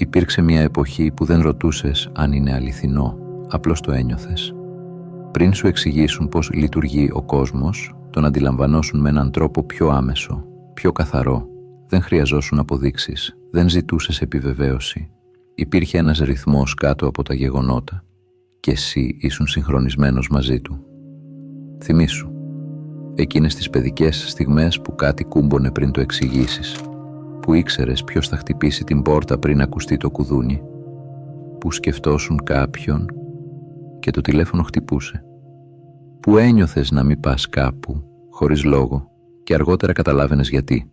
Υπήρξε μια εποχή που δεν ρωτούσες αν είναι αληθινό, απλώς το ένιωθες. Πριν σου εξηγήσουν πώς λειτουργεί ο κόσμος, τον αντιλαμβανόσουν με έναν τρόπο πιο άμεσο, πιο καθαρό. Δεν χρειαζόσουν αποδείξεις, δεν ζητούσες επιβεβαίωση. Υπήρχε ένας ρυθμός κάτω από τα γεγονότα και εσύ ήσουν συγχρονισμένος μαζί του. Θυμήσου, εκείνες τις παιδικές στιγμές που κάτι κούμπονε πριν το εξηγήσεις, που ήξερες ποιος θα χτυπήσει την πόρτα πριν ακουστεί το κουδούνι, που σκεφτόσουν κάποιον και το τηλέφωνο χτυπούσε, που ένιωθες να μην πας κάπου χωρίς λόγο και αργότερα καταλάβαινες γιατί.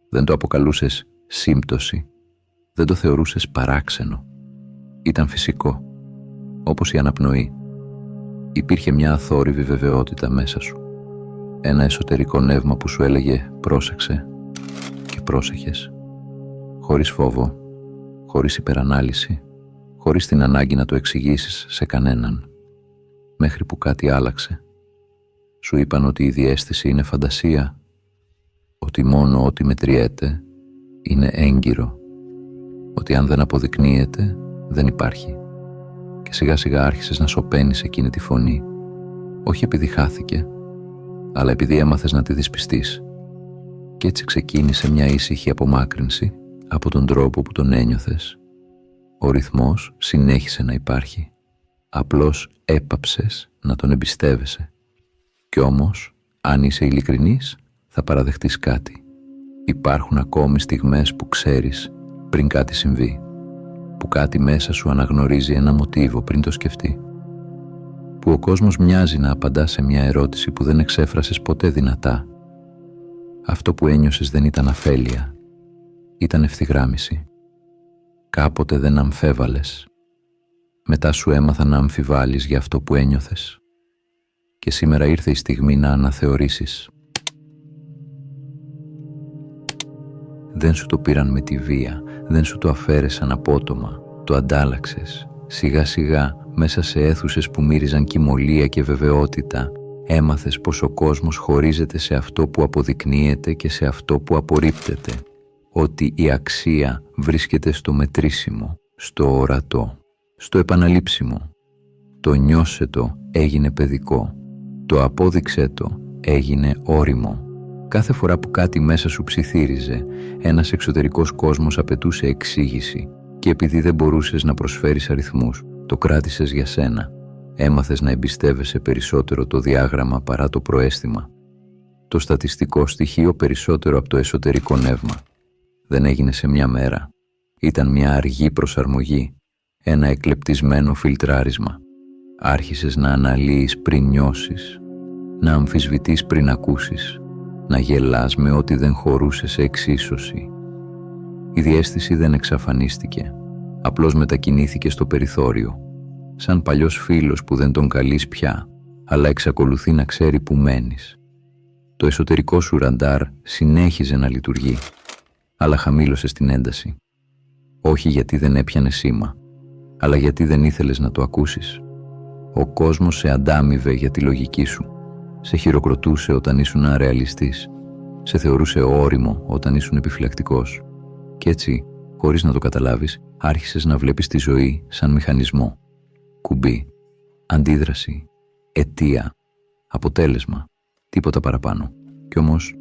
Δεν το αποκαλούσες σύμπτωση, δεν το θεωρούσες παράξενο. Ήταν φυσικό, όπως η αναπνοή. Υπήρχε μια αθόρυβη βεβαιότητα μέσα σου, ένα εσωτερικό νεύμα που σου έλεγε πρόσεξε και πρόσεχες, χωρίς φόβο, χωρίς υπερανάλυση, χωρίς την ανάγκη να το εξηγήσεις σε κανέναν, μέχρι που κάτι άλλαξε. Σου είπαν ότι η διαίσθηση είναι φαντασία, ότι μόνο ό,τι μετριέται είναι έγκυρο, ότι αν δεν αποδεικνύεται δεν υπάρχει. Και σιγά σιγά άρχισες να σωπαίνεις εκείνη τη φωνή, όχι επειδή χάθηκε, αλλά επειδή έμαθες να τη δυσπιστείς. Και έτσι ξεκίνησε μια ήσυχη απομάκρυνση από τον τρόπο που τον ένιωθες. Ο ρυθμός συνέχισε να υπάρχει, απλώς έπαψες να τον εμπιστεύεσαι. Κι όμως, αν είσαι ειλικρινής, θα παραδεχτείς κάτι. Υπάρχουν ακόμη στιγμές που ξέρεις πριν κάτι συμβεί, που κάτι μέσα σου αναγνωρίζει ένα μοτίβο πριν το σκεφτεί, που ο κόσμος μοιάζει να απαντά σε μια ερώτηση που δεν εξέφρασες ποτέ δυνατά. Αυτό που ένιωσες δεν ήταν αφέλεια, ήταν ευθυγράμμιση. Κάποτε δεν αμφέβαλες, μετά σου έμαθα να αμφιβάλλεις για αυτό που ένιωθες. Και σήμερα ήρθε η στιγμή να αναθεωρήσεις. Δεν σου το πήραν με τη βία, δεν σου το αφαίρεσαν απότομα, το αντάλλαξες. Σιγά σιγά, μέσα σε αίθουσες που μύριζαν κυμολία και βεβαιότητα, έμαθες πως ο κόσμος χωρίζεται σε αυτό που αποδεικνύεται και σε αυτό που απορρίπτεται. Ότι η αξία βρίσκεται στο μετρήσιμο, στο ορατό, στο επαναλήψιμο. Το νιώσε το έγινε παιδικό, το απόδειξε το έγινε ώριμο. Κάθε φορά που κάτι μέσα σου ψιθύριζε, ένας εξωτερικός κόσμος απαιτούσε εξήγηση και επειδή δεν μπορούσες να προσφέρεις αριθμούς, το κράτησες για σένα. Έμαθες να εμπιστεύεσαι περισσότερο το διάγραμμα παρά το προαίσθημα. Το στατιστικό στοιχείο περισσότερο από το εσωτερικό νεύμα. Δεν έγινε σε μια μέρα. Ήταν μια αργή προσαρμογή, ένα εκλεπτισμένο φιλτράρισμα. Άρχισες να αναλύεις πριν νιώσεις, να αμφισβητείς πριν ακούσεις, να γελάς με ό,τι δεν χωρούσε σε εξίσωση. Η διαίσθηση δεν εξαφανίστηκε, απλώς μετακινήθηκε στο περιθώριο, σαν παλιός φίλος που δεν τον καλείς πια, αλλά εξακολουθεί να ξέρει που μένεις. Το εσωτερικό σου ραντάρ συνέχιζε να λειτουργεί, αλλά χαμήλωσε στην ένταση. Όχι γιατί δεν έπιανε σήμα, αλλά γιατί δεν ήθελες να το ακούσεις. Ο κόσμος σε αντάμιβε για τη λογική σου. Σε χειροκροτούσε όταν ήσουν αρεαλιστής. Σε θεωρούσε ώριμο όταν ήσουν επιφυλακτικός. Κι έτσι, χωρίς να το καταλάβεις, άρχισες να βλέπεις τη ζωή σαν μηχανισμό. Κουμπί, αντίδραση, αιτία, αποτέλεσμα, τίποτα παραπάνω. Κι όμως,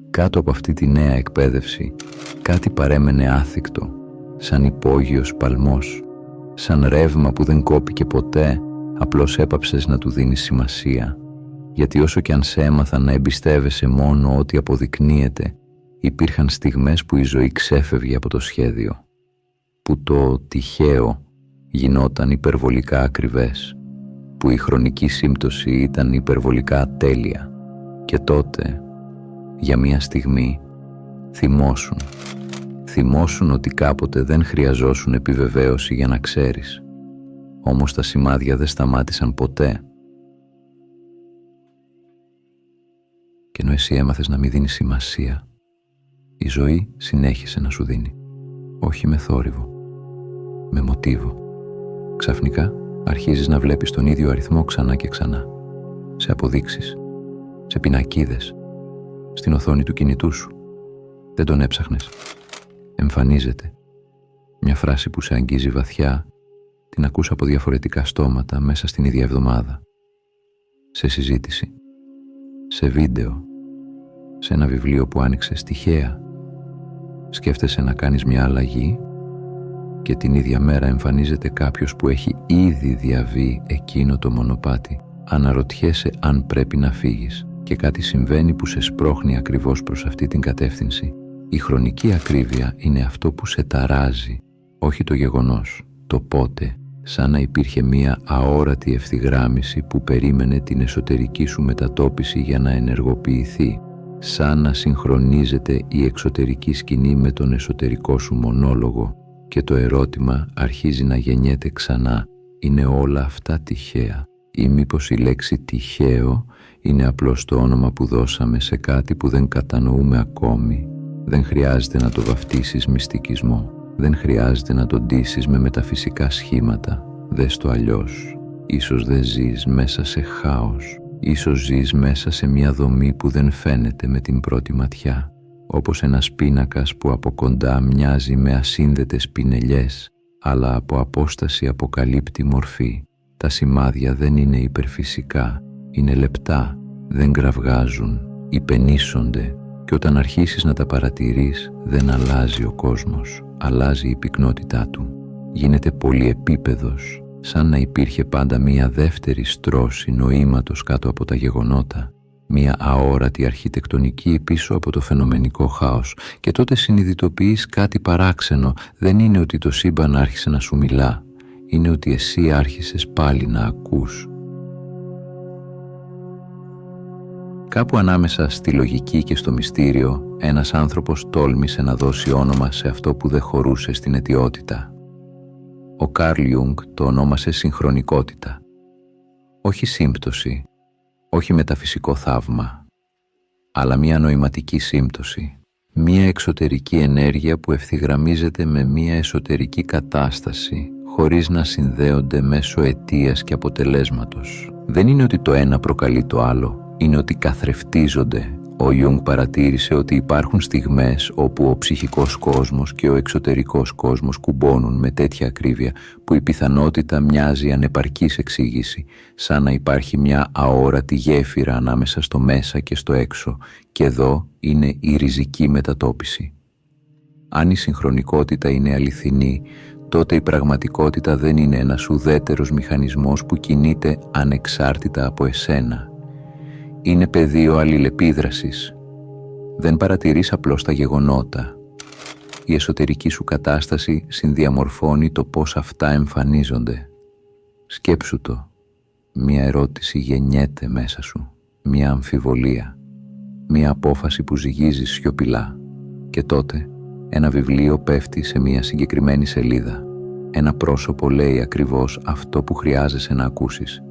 κάτω από αυτή τη νέα εκπαίδευση, κάτι παρέμενε άθικτο, σαν υπόγειος παλμός, σαν ρεύμα που δεν κόπηκε ποτέ, απλώς έπαψες να του δίνεις σημασία. Γιατί όσο κι αν σε έμαθαν να εμπιστεύεσαι μόνο ό,τι αποδεικνύεται, υπήρχαν στιγμές που η ζωή ξέφευγε από το σχέδιο, που το τυχαίο γινόταν υπερβολικά ακριβές, που η χρονική σύμπτωση ήταν υπερβολικά ατέλεια. Και τότε, για μια στιγμή, θυμώσουν ότι κάποτε δεν χρειαζόσουν επιβεβαίωση για να ξέρεις. Όμως τα σημάδια δεν σταμάτησαν ποτέ. Και ενώ εσύ έμαθες να μην δίνεις σημασία, η ζωή συνέχισε να σου δίνει. Όχι με θόρυβο, με μοτίβο. Ξαφνικά αρχίζεις να βλέπεις τον ίδιο αριθμό ξανά και ξανά. Σε αποδείξεις, σε πινακίδες, στην οθόνη του κινητού σου. Δεν τον έψαχνες. Εμφανίζεται. Μια φράση που σε αγγίζει βαθιά, την ακούς από διαφορετικά στόματα μέσα στην ίδια εβδομάδα. Σε συζήτηση, σε βίντεο, σε ένα βιβλίο που άνοιξες τυχαία. Σκέφτεσαι να κάνεις μια αλλαγή και την ίδια μέρα εμφανίζεται κάποιος που έχει ήδη διαβεί εκείνο το μονοπάτι. Αναρωτιέσαι αν πρέπει να φύγεις και κάτι συμβαίνει που σε σπρώχνει ακριβώς προς αυτή την κατεύθυνση. Η χρονική ακρίβεια είναι αυτό που σε ταράζει, όχι το γεγονός, το πότε, σαν να υπήρχε μία αόρατη ευθυγράμμιση που περίμενε την εσωτερική σου μετατόπιση για να ενεργοποιηθεί, σαν να συγχρονίζεται η εξωτερική σκηνή με τον εσωτερικό σου μονόλογο και το ερώτημα αρχίζει να γεννιέται ξανά. Είναι όλα αυτά τυχαία ή μήπως η λέξη τυχαίο είναι απλώς το όνομα που δώσαμε σε κάτι που δεν κατανοούμε ακόμη? Δεν χρειάζεται να το βαφτίσεις μυστικισμό. Δεν χρειάζεται να το ντύσεις με μεταφυσικά σχήματα. Δες το αλλιώς. Ίσως δεν ζεις μέσα σε χάος. Ίσως ζεις μέσα σε μια δομή που δεν φαίνεται με την πρώτη ματιά. Όπως ένας πίνακας που από κοντά μοιάζει με ασύνδετες πινελιές, αλλά από απόσταση αποκαλύπτει μορφή. Τα σημάδια δεν είναι υπερφυσικά, είναι λεπτά, δεν κραυγάζουν, υπενήσονται και όταν αρχίσεις να τα παρατηρείς δεν αλλάζει ο κόσμος, αλλάζει η πυκνότητά του. Γίνεται πολυεπίπεδος, σαν να υπήρχε πάντα μία δεύτερη στρώση νοήματος κάτω από τα γεγονότα, μία αόρατη αρχιτεκτονική πίσω από το φαινομενικό χάος και τότε συνειδητοποιείς κάτι παράξενο. Δεν είναι ότι το σύμπαν άρχισε να σου μιλά, είναι ότι εσύ άρχισες πάλι να ακούς. Κάπου ανάμεσα στη λογική και στο μυστήριο, ένας άνθρωπος τόλμησε να δώσει όνομα σε αυτό που δεν χωρούσε στην αιτιότητα. Ο Καρλ Ιούγκ το ονόμασε συγχρονικότητα. Όχι σύμπτωση, όχι μεταφυσικό θαύμα, αλλά μια νοηματική σύμπτωση. Μια εξωτερική ενέργεια που ευθυγραμμίζεται με μια εσωτερική κατάσταση, χωρίς να συνδέονται μέσω αιτίας και αποτελέσματος. Δεν είναι ότι το ένα προκαλεί το άλλο, είναι ότι καθρεφτίζονται. Ο Ιούγκ παρατήρησε ότι υπάρχουν στιγμές όπου ο ψυχικός κόσμος και ο εξωτερικός κόσμος κουμπώνουν με τέτοια ακρίβεια που η πιθανότητα μοιάζει ανεπαρκής εξήγηση, σαν να υπάρχει μια αόρατη γέφυρα ανάμεσα στο μέσα και στο έξω, και εδώ είναι η ριζική μετατόπιση. Αν η συγχρονικότητα είναι αληθινή, τότε η πραγματικότητα δεν είναι ένας ουδέτερος μηχανισμός που κινείται ανεξάρτητα από εσένα. Είναι πεδίο αλληλεπίδρασης. Δεν παρατηρείς απλώς τα γεγονότα. Η εσωτερική σου κατάσταση συνδιαμορφώνει το πώς αυτά εμφανίζονται. Σκέψου το. Μία ερώτηση γεννιέται μέσα σου. Μία αμφιβολία. Μία απόφαση που ζυγίζεις σιωπηλά. Και τότε ένα βιβλίο πέφτει σε μία συγκεκριμένη σελίδα. Ένα πρόσωπο λέει ακριβώς αυτό που χρειάζεσαι να ακούσεις.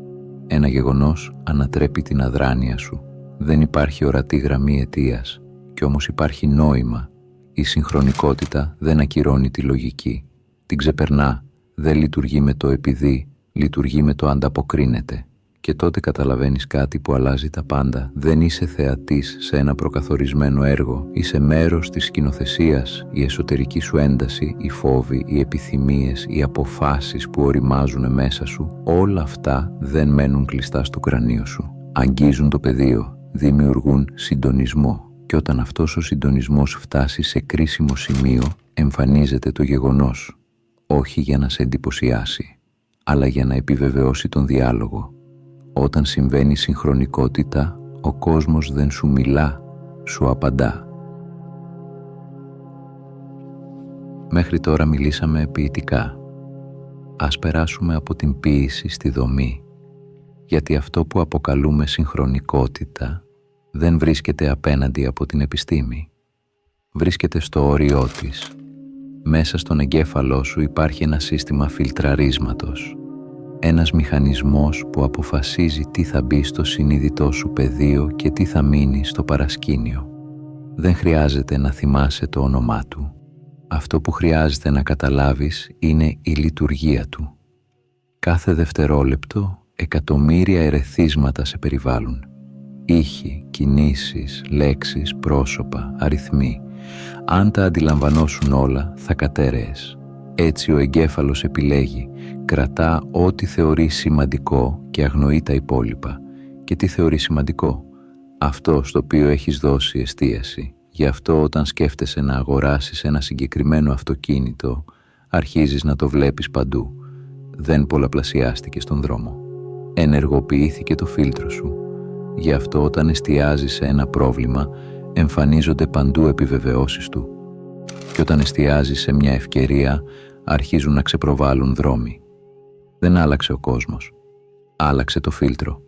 Ένα γεγονός ανατρέπει την αδράνεια σου. Δεν υπάρχει ορατή γραμμή αιτίας, κι όμως υπάρχει νόημα. Η συγχρονικότητα δεν ακυρώνει τη λογική. Την ξεπερνά, δεν λειτουργεί με το επειδή, λειτουργεί με το ανταποκρίνεται. Και τότε καταλαβαίνεις κάτι που αλλάζει τα πάντα. Δεν είσαι θεατής σε ένα προκαθορισμένο έργο, είσαι μέρος της σκηνοθεσίας. Η εσωτερική σου ένταση, οι φόβοι, οι επιθυμίες, οι αποφάσεις που οριμάζουν μέσα σου, όλα αυτά δεν μένουν κλειστά στο κρανίο σου. Αγγίζουν το πεδίο, δημιουργούν συντονισμό. Και όταν αυτός ο συντονισμός φτάσει σε κρίσιμο σημείο, εμφανίζεται το γεγονός. Όχι για να σε εντυπωσιάσει, αλλά για να επιβεβαιώσει τον διάλογο. Όταν συμβαίνει συγχρονικότητα, ο κόσμος δεν σου μιλά, σου απαντά. Μέχρι τώρα μιλήσαμε ποιητικά. Ας περάσουμε από την ποίηση στη δομή, γιατί αυτό που αποκαλούμε συγχρονικότητα δεν βρίσκεται απέναντι από την επιστήμη. Βρίσκεται στο όριό της. Μέσα στον εγκέφαλό σου υπάρχει ένα σύστημα φιλτραρίσματος. Ένας μηχανισμός που αποφασίζει τι θα μπει στο συνείδητό σου πεδίο και τι θα μείνει στο παρασκήνιο. Δεν χρειάζεται να θυμάσαι το όνομά του. Αυτό που χρειάζεται να καταλάβεις είναι η λειτουργία του. Κάθε δευτερόλεπτο εκατομμύρια ερεθίσματα σε περιβάλλουν. Ήχοι, κινήσεις, λέξεις, πρόσωπα, αριθμοί. Αν τα αντιλαμβανόσουν όλα, θα κατέρεες. Έτσι ο εγκέφαλος επιλέγει, κρατά ό,τι θεωρεί σημαντικό και αγνοεί τα υπόλοιπα. Και τι θεωρεί σημαντικό? Αυτό στο οποίο έχεις δώσει εστίαση. Γι' αυτό όταν σκέφτεσαι να αγοράσεις ένα συγκεκριμένο αυτοκίνητο, αρχίζεις να το βλέπεις παντού. Δεν πολλαπλασιάστηκε στον δρόμο. Ενεργοποιήθηκε το φίλτρο σου. Γι' αυτό όταν εστιάζεις σε ένα πρόβλημα, εμφανίζονται παντού επιβεβαιώσεις του. Και όταν εστιάζεις σε μια ευκαιρία, αρχίζουν να ξεπροβάλλουν δρόμοι. Δεν άλλαξε ο κόσμος. Άλλαξε το φίλτρο.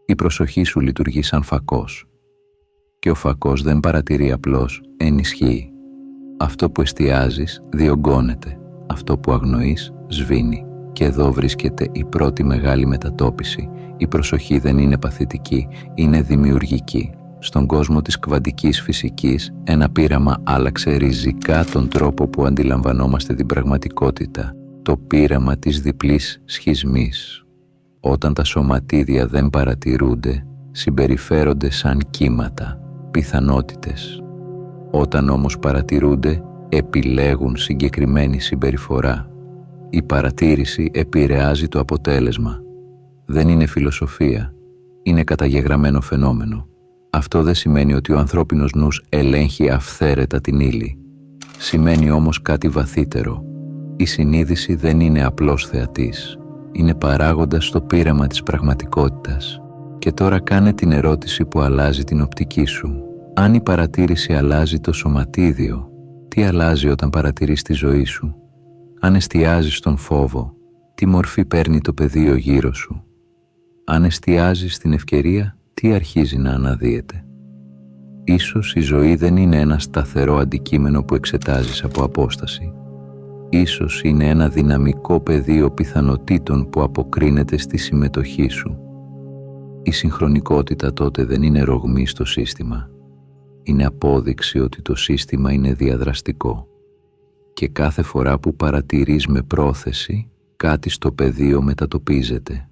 Η προσοχή σου λειτουργεί σαν φακός. Και ο φακός δεν παρατηρεί απλώς, ενισχύει. Αυτό που εστιάζεις διωγγώνεται. Αυτό που αγνοείς σβήνει. Και εδώ βρίσκεται η πρώτη μεγάλη μετατόπιση. Η προσοχή δεν είναι παθητική, είναι δημιουργική. Στον κόσμο της κβαντικής φυσικής, ένα πείραμα άλλαξε ριζικά τον τρόπο που αντιλαμβανόμαστε την πραγματικότητα. Το πείραμα της διπλής σχισμής. Όταν τα σωματίδια δεν παρατηρούνται, συμπεριφέρονται σαν κύματα, πιθανότητες. Όταν όμως παρατηρούνται, επιλέγουν συγκεκριμένη συμπεριφορά. Η παρατήρηση επηρεάζει το αποτέλεσμα. Δεν είναι φιλοσοφία, είναι καταγεγραμμένο φαινόμενο. Αυτό δεν σημαίνει ότι ο ανθρώπινος νους ελέγχει αυθαίρετα την ύλη. Σημαίνει όμως κάτι βαθύτερο. Η συνείδηση δεν είναι απλώς θεατής. Είναι παράγοντας στο πείραμα της πραγματικότητας. Και τώρα κάνε την ερώτηση που αλλάζει την οπτική σου. Αν η παρατήρηση αλλάζει το σωματίδιο, τι αλλάζει όταν παρατηρείς τη ζωή σου? Αν εστιάζεις στον φόβο, τι μορφή παίρνει το πεδίο γύρω σου? Αν εστιάζεις στην ευκαιρία, τι αρχίζει να αναδύεται? Ίσως η ζωή δεν είναι ένα σταθερό αντικείμενο που εξετάζεις από απόσταση. Ίσως είναι ένα δυναμικό πεδίο πιθανοτήτων που αποκρίνεται στη συμμετοχή σου. Η συγχρονικότητα τότε δεν είναι ρογμή στο σύστημα. Είναι απόδειξη ότι το σύστημα είναι διαδραστικό. Και κάθε φορά που παρατηρείς με πρόθεση, κάτι στο πεδίο μετατοπίζεται.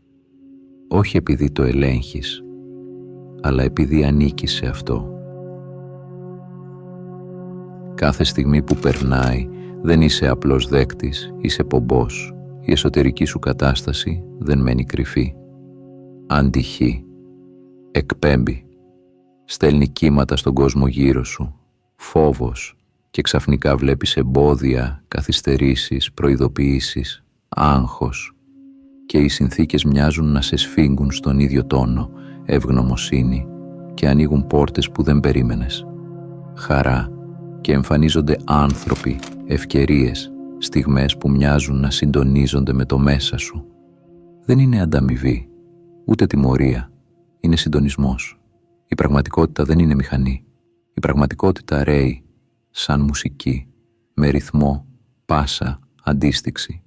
Όχι επειδή το ελέγχεις, αλλά επειδή ανήκεις σε αυτό. Κάθε στιγμή που περνάει, δεν είσαι απλός δέκτης, είσαι πομπός. Η εσωτερική σου κατάσταση δεν μένει κρυφή. Αντυχεί, εκπέμπει, στέλνει κύματα στον κόσμο γύρω σου, φόβος, και ξαφνικά βλέπεις εμπόδια, καθυστερήσεις, προειδοποιήσεις, άγχος, και οι συνθήκες μοιάζουν να σε σφίγγουν στον ίδιο τόνο, ευγνωμοσύνη, και ανοίγουν πόρτες που δεν περίμενες. Χαρά, και εμφανίζονται άνθρωποι, ευκαιρίες, στιγμές που μοιάζουν να συντονίζονται με το μέσα σου. Δεν είναι ανταμοιβή, ούτε τιμωρία, είναι συντονισμός. Η πραγματικότητα δεν είναι μηχανή. Η πραγματικότητα ρέει, σαν μουσική, με ρυθμό, πάσα, αντίστοιξη.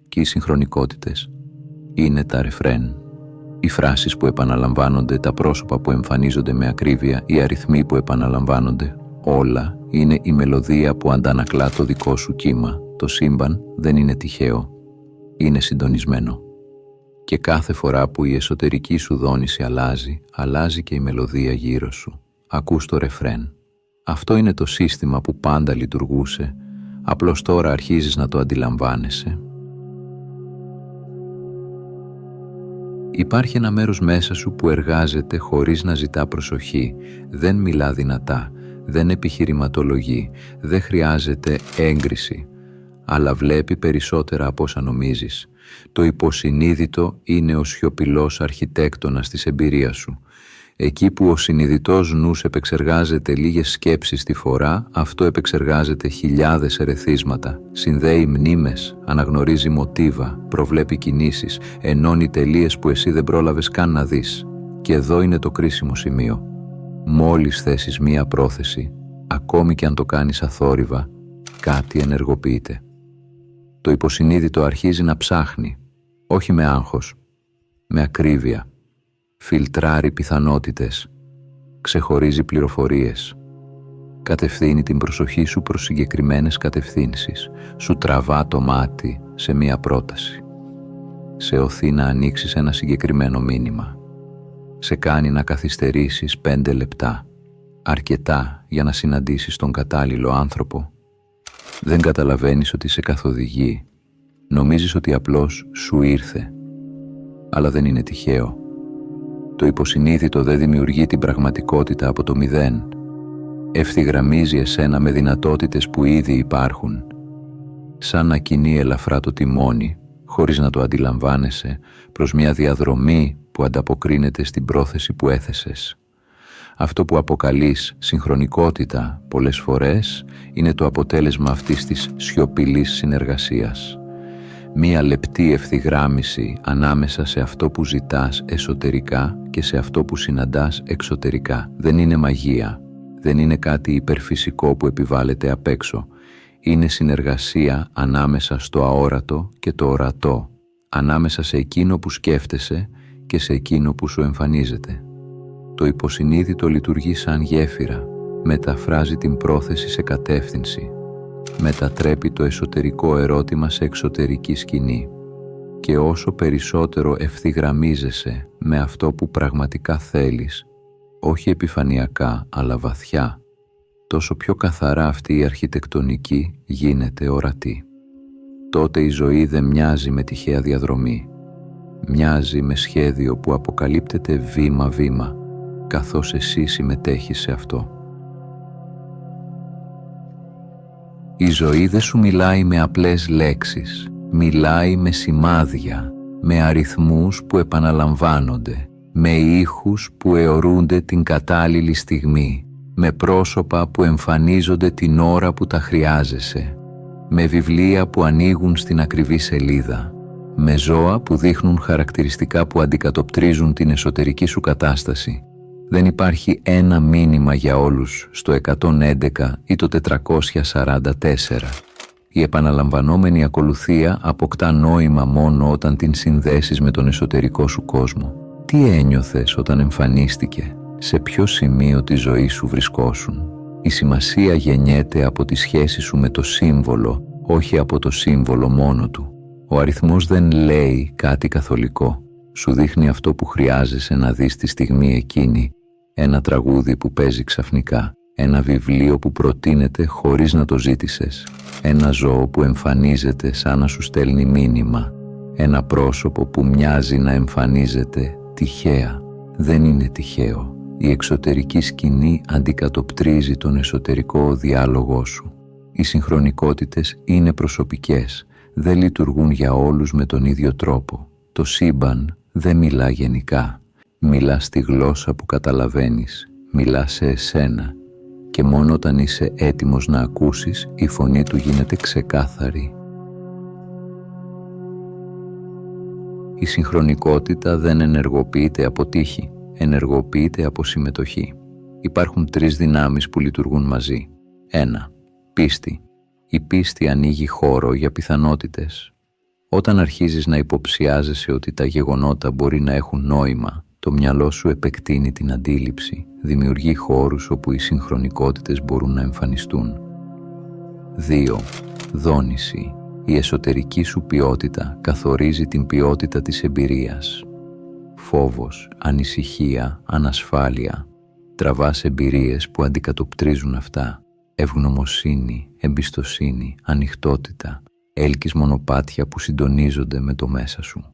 Και οι συγχρονικότητες είναι τα ρεφρέν. Οι φράσεις που επαναλαμβάνονται, τα πρόσωπα που εμφανίζονται με ακρίβεια, οι αριθμοί που επαναλαμβάνονται, όλα είναι η μελωδία που αντανακλά το δικό σου κύμα. Το σύμπαν δεν είναι τυχαίο, είναι συντονισμένο. Και κάθε φορά που η εσωτερική σου δόνηση αλλάζει, αλλάζει και η μελωδία γύρω σου. Ακούς το ρεφρέν. Αυτό είναι το σύστημα που πάντα λειτουργούσε, απλώς τώρα αρχίζεις να το αντιλαμβάνεσαι. Υπάρχει ένα μέρος μέσα σου που εργάζεται χωρίς να ζητά προσοχή, δεν μιλά δυνατά, δεν επιχειρηματολογεί, δεν χρειάζεται έγκριση, αλλά βλέπει περισσότερα από όσα νομίζεις. Το υποσυνείδητο είναι ο σιωπηλός αρχιτέκτονας της εμπειρίας σου. Εκεί που ο συνειδητός νους επεξεργάζεται λίγες σκέψεις τη φορά, αυτό επεξεργάζεται χιλιάδες ερεθίσματα, συνδέει μνήμες, αναγνωρίζει μοτίβα, προβλέπει κινήσεις, ενώνει τελείες που εσύ δεν πρόλαβες καν να δεις. Και εδώ είναι το κρίσιμο σημείο. Μόλις θέσεις μία πρόθεση, ακόμη και αν το κάνεις αθόρυβα, κάτι ενεργοποιείται. Το υποσυνείδητο αρχίζει να ψάχνει, όχι με άγχος, με ακρίβεια. Φιλτράρει πιθανότητες, ξεχωρίζει πληροφορίες, κατευθύνει την προσοχή σου προς συγκεκριμένες κατευθύνσεις, σου τραβά το μάτι σε μία πρόταση, σε οθεί να ανοίξεις ένα συγκεκριμένο μήνυμα, σε κάνει να καθυστερήσεις 5 λεπτά, αρκετά για να συναντήσεις τον κατάλληλο άνθρωπο, Δεν καταλαβαίνεις ότι σε καθοδηγεί. Νομίζεις ότι απλώς σου ήρθε. Αλλά δεν είναι τυχαίο. Το υποσυνείδητο δεν δημιουργεί την πραγματικότητα από το μηδέν. Ευθυγραμμίζει εσένα με δυνατότητες που ήδη υπάρχουν. Σαν να κινεί ελαφρά το τιμόνι, χωρίς να το αντιλαμβάνεσαι, προς μια διαδρομή που ανταποκρίνεται στην πρόθεση που έθεσες. Αυτό που αποκαλείς συγχρονικότητα πολλές φορές είναι το αποτέλεσμα αυτής της σιωπηλής συνεργασίας. Μία λεπτή ευθυγράμμιση ανάμεσα σε αυτό που ζητάς εσωτερικά και σε αυτό που συναντάς εξωτερικά. Δεν είναι μαγεία, δεν είναι κάτι υπερφυσικό που επιβάλλεται απ' έξω. Είναι συνεργασία ανάμεσα στο αόρατο και το ορατό, ανάμεσα σε εκείνο που σκέφτεσαι και σε εκείνο που σου εμφανίζεται. Το υποσυνείδητο λειτουργεί σαν γέφυρα, μεταφράζει την πρόθεση σε κατεύθυνση, μετατρέπει το εσωτερικό ερώτημα σε εξωτερική σκηνή και όσο περισσότερο ευθυγραμμίζεσαι με αυτό που πραγματικά θέλεις, όχι επιφανειακά αλλά βαθιά, τόσο πιο καθαρά αυτή η αρχιτεκτονική γίνεται ορατή. Τότε η ζωή δεν μοιάζει με τυχαία διαδρομή, μοιάζει με σχέδιο που αποκαλύπτεται βήμα-βήμα, καθώς εσύ συμμετέχεις σε αυτό. Η ζωή δεν σου μιλάει με απλές λέξεις, μιλάει με σημάδια, με αριθμούς που επαναλαμβάνονται, με ήχους που αιωρούνται την κατάλληλη στιγμή, με πρόσωπα που εμφανίζονται την ώρα που τα χρειάζεσαι, με βιβλία που ανοίγουν στην ακριβή σελίδα, με ζώα που δείχνουν χαρακτηριστικά που αντικατοπτρίζουν την εσωτερική σου κατάσταση. Δεν υπάρχει ένα μήνυμα για όλους στο 111 ή το 444. Η επαναλαμβανόμενη ακολουθία αποκτά νόημα μόνο όταν την συνδέσεις με τον εσωτερικό σου κόσμο. Τι ένιωθες όταν εμφανίστηκε, σε ποιο σημείο της ζωής σου βρισκόσουν? Η σημασία γεννιέται από τη σχέση σου με το σύμβολο, όχι από το σύμβολο μόνο του. Ο αριθμός δεν λέει κάτι καθολικό. Σου δείχνει αυτό που χρειάζεσαι να δεις τη στιγμή εκείνη. Ένα τραγούδι που παίζει ξαφνικά, ένα βιβλίο που προτείνεται χωρίς να το ζήτησες, ένα ζώο που εμφανίζεται σαν να σου στέλνει μήνυμα, ένα πρόσωπο που μοιάζει να εμφανίζεται τυχαία. Δεν είναι τυχαίο. Η εξωτερική σκηνή αντικατοπτρίζει τον εσωτερικό διάλογό σου. Οι συγχρονικότητες είναι προσωπικές, δεν λειτουργούν για όλους με τον ίδιο τρόπο. Το σύμπαν δεν μιλά γενικά. Μιλά στη γλώσσα που καταλαβαίνεις, μιλά σε εσένα και μόνο όταν είσαι έτοιμος να ακούσεις, η φωνή του γίνεται ξεκάθαρη. Η συγχρονικότητα δεν ενεργοποιείται από τύχη, ενεργοποιείται από συμμετοχή. Υπάρχουν τρεις δυνάμεις που λειτουργούν μαζί. 1. Πίστη. Η πίστη ανοίγει χώρο για πιθανότητες. Όταν αρχίζεις να υποψιάζεσαι ότι τα γεγονότα μπορεί να έχουν νόημα, το μυαλό σου επεκτείνει την αντίληψη, δημιουργεί χώρους όπου οι συγχρονικότητες μπορούν να εμφανιστούν. 2. Δόνηση. Η εσωτερική σου ποιότητα καθορίζει την ποιότητα της εμπειρίας. Φόβος, ανησυχία, ανασφάλεια. Τραβάς εμπειρίες που αντικατοπτρίζουν αυτά. Ευγνωμοσύνη, εμπιστοσύνη, ανοιχτότητα. Έλκεις μονοπάτια που συντονίζονται με το μέσα σου.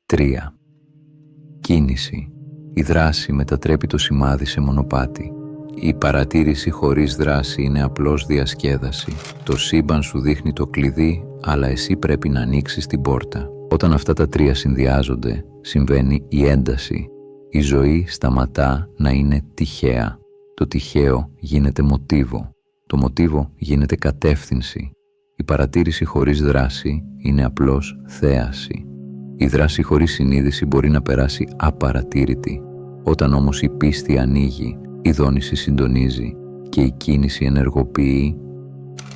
3. Κίνηση. Η δράση μετατρέπει το σημάδι σε μονοπάτι. Η παρατήρηση χωρίς δράση είναι απλώς διασκέδαση. Το σύμπαν σου δείχνει το κλειδί, αλλά εσύ πρέπει να ανοίξεις την πόρτα. Όταν αυτά τα τρία συνδυάζονται, συμβαίνει η ένταση. Η ζωή σταματά να είναι τυχαία. Το τυχαίο γίνεται μοτίβο. Το μοτίβο γίνεται κατεύθυνση. Η παρατήρηση χωρίς δράση είναι απλώς θέαση. Η δράση χωρίς συνείδηση μπορεί να περάσει απαρατήρητη. Όταν όμως η πίστη ανοίγει, η δόνηση συντονίζει και η κίνηση ενεργοποιεί,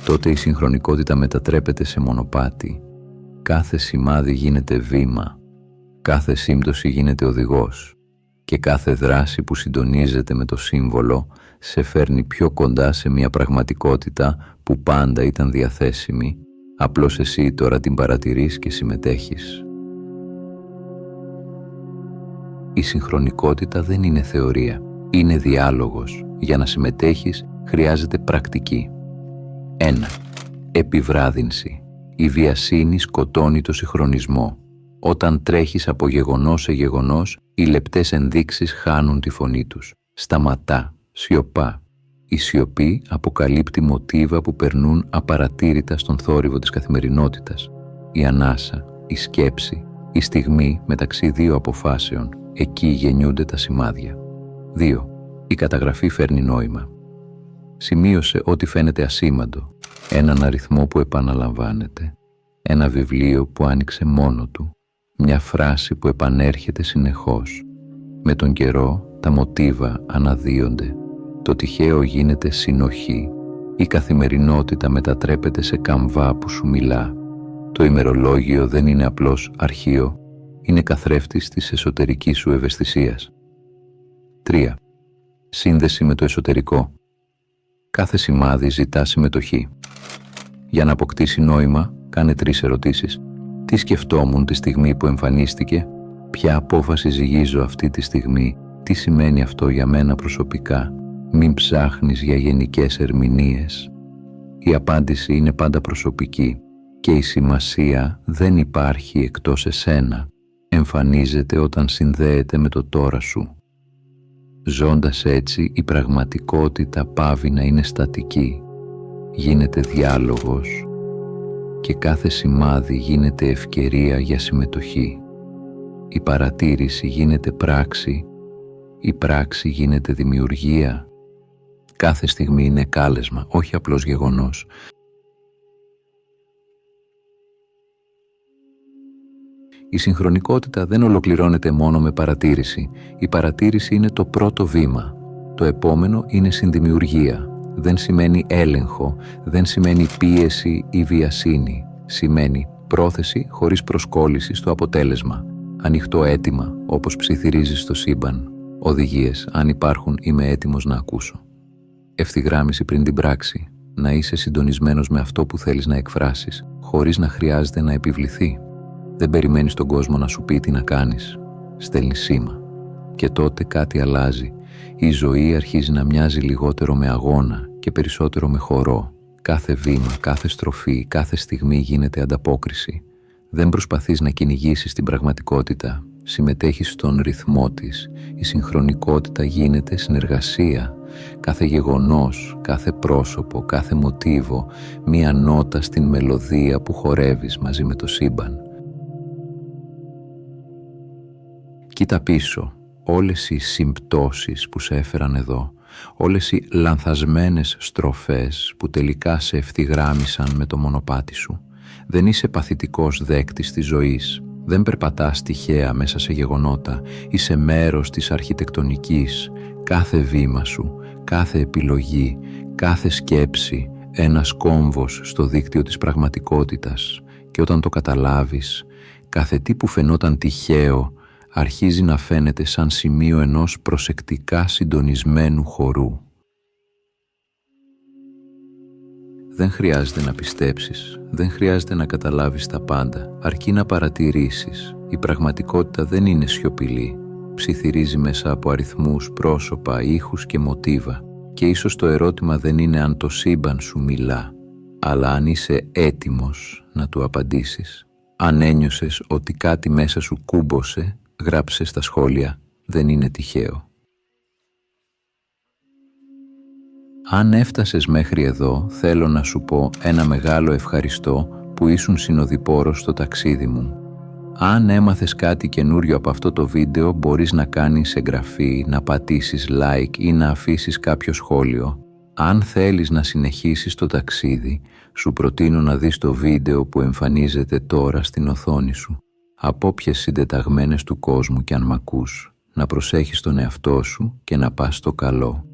τότε η συγχρονικότητα μετατρέπεται σε μονοπάτι. Κάθε σημάδι γίνεται βήμα, κάθε σύμπτωση γίνεται οδηγός και κάθε δράση που συντονίζεται με το σύμβολο σε φέρνει πιο κοντά σε μια πραγματικότητα που πάντα ήταν διαθέσιμη, απλώς εσύ τώρα την παρατηρείς και συμμετέχεις. Η συγχρονικότητα δεν είναι θεωρία, είναι διάλογος. Για να συμμετέχεις χρειάζεται πρακτική. 1. 1. Επιβράδυνση. Η βιασύνη σκοτώνει το συγχρονισμό. Όταν τρέχεις από γεγονός σε γεγονός, οι λεπτές ενδείξεις χάνουν τη φωνή τους. Σταματά, σιωπά. Η σιωπή αποκαλύπτει μοτίβα που περνούν απαρατήρητα στον θόρυβο της καθημερινότητας. Η ανάσα, η σκέψη, η στιγμή μεταξύ δύο αποφάσεων, εκεί γεννιούνται τα σημάδια. 2. Η καταγραφή φέρνει νόημα. Σημείωσε ό,τι φαίνεται ασήμαντο, έναν αριθμό που επαναλαμβάνεται, ένα βιβλίο που άνοιξε μόνο του, μια φράση που επανέρχεται συνεχώς. Με τον καιρό τα μοτίβα αναδύονται, το τυχαίο γίνεται συνοχή, η καθημερινότητα μετατρέπεται σε καμβά που σου μιλά. Το ημερολόγιο δεν είναι απλώς αρχείο, είναι καθρέφτης της εσωτερικής σου ευαισθησίας. 3. Σύνδεση με το εσωτερικό. Κάθε σημάδι ζητά συμμετοχή. Για να αποκτήσει νόημα, κάνε 3 ερωτήσεις. Τι σκεφτόμουν τη στιγμή που εμφανίστηκε, ποια απόφαση ζυγίζω αυτή τη στιγμή, τι σημαίνει αυτό για μένα προσωπικά. Μην ψάχνεις για γενικές ερμηνείες. Η απάντηση είναι πάντα προσωπική και η σημασία δεν υπάρχει εκτός εσένα. Εμφανίζεται όταν συνδέεται με το τώρα σου. Ζώντας έτσι, η πραγματικότητα πάβει να είναι στατική. Γίνεται διάλογος και κάθε σημάδι γίνεται ευκαιρία για συμμετοχή. Η παρατήρηση γίνεται πράξη, η πράξη γίνεται δημιουργία. Κάθε στιγμή είναι κάλεσμα, όχι απλώς γεγονός. Η συγχρονικότητα δεν ολοκληρώνεται μόνο με παρατήρηση. Η παρατήρηση είναι το πρώτο βήμα. Το επόμενο είναι συνδημιουργία. Δεν σημαίνει έλεγχο, δεν σημαίνει πίεση ή βιασύνη. Σημαίνει πρόθεση χωρίς προσκόλληση στο αποτέλεσμα. Ανοιχτό αίτημα, όπως ψιθυρίζεις στο σύμπαν. Οδηγίες, αν υπάρχουν, είμαι έτοιμος να ακούσω. Ευθυγράμμιση πριν την πράξη. Να είσαι συντονισμένος με αυτό που θέλεις να εκφράσεις, χωρίς να χρειάζεται να επιβληθεί. Δεν περιμένεις τον κόσμο να σου πει τι να κάνεις. Στέλνεις σήμα. Και τότε κάτι αλλάζει. Η ζωή αρχίζει να μοιάζει λιγότερο με αγώνα και περισσότερο με χορό. Κάθε βήμα, κάθε στροφή, κάθε στιγμή γίνεται ανταπόκριση. Δεν προσπαθείς να κυνηγήσεις την πραγματικότητα. Συμμετέχεις στον ρυθμό της. Η συγχρονικότητα γίνεται συνεργασία. Κάθε γεγονός, κάθε πρόσωπο, κάθε μοτίβο, μία νότα στην μελωδία που χορεύεις μαζί με το σύμπαν. Κοίτα πίσω, όλες οι συμπτώσεις που σε έφεραν εδώ, όλες οι λανθασμένες στροφές που τελικά σε ευθυγράμμισαν με το μονοπάτι σου. Δεν είσαι παθητικός δέκτης της ζωής, δεν περπατάς τυχαία μέσα σε γεγονότα, είσαι μέρος της αρχιτεκτονικής. Κάθε βήμα σου, κάθε επιλογή, κάθε σκέψη, ένας κόμβος στο δίκτυο της πραγματικότητας. Και όταν το καταλάβεις, κάθε τι που φαινόταν τυχαίο αρχίζει να φαίνεται σαν σημείο ενός προσεκτικά συντονισμένου χορού. Δεν χρειάζεται να πιστέψεις, δεν χρειάζεται να καταλάβεις τα πάντα, αρκεί να παρατηρήσεις. Η πραγματικότητα δεν είναι σιωπηλή, ψιθυρίζει μέσα από αριθμούς, πρόσωπα, ήχους και μοτίβα. Και ίσως το ερώτημα δεν είναι αν το σύμπαν σου μιλά, αλλά αν είσαι έτοιμος να του απαντήσεις. Αν ένιωσες ότι κάτι μέσα σου κούμποσε, γράψε στα σχόλια, δεν είναι τυχαίο. Αν έφτασες μέχρι εδώ, θέλω να σου πω ένα μεγάλο ευχαριστώ που ήσουν συνοδοιπόρος στο ταξίδι μου. Αν έμαθες κάτι καινούριο από αυτό το βίντεο, μπορείς να κάνεις εγγραφή, να πατήσεις like ή να αφήσεις κάποιο σχόλιο. Αν θέλεις να συνεχίσεις το ταξίδι, σου προτείνω να δεις το βίντεο που εμφανίζεται τώρα στην οθόνη σου. Από όποιες συντεταγμένες του κόσμου κι αν μ' ακούς, να προσέχεις τον εαυτό σου και να πας στο καλό.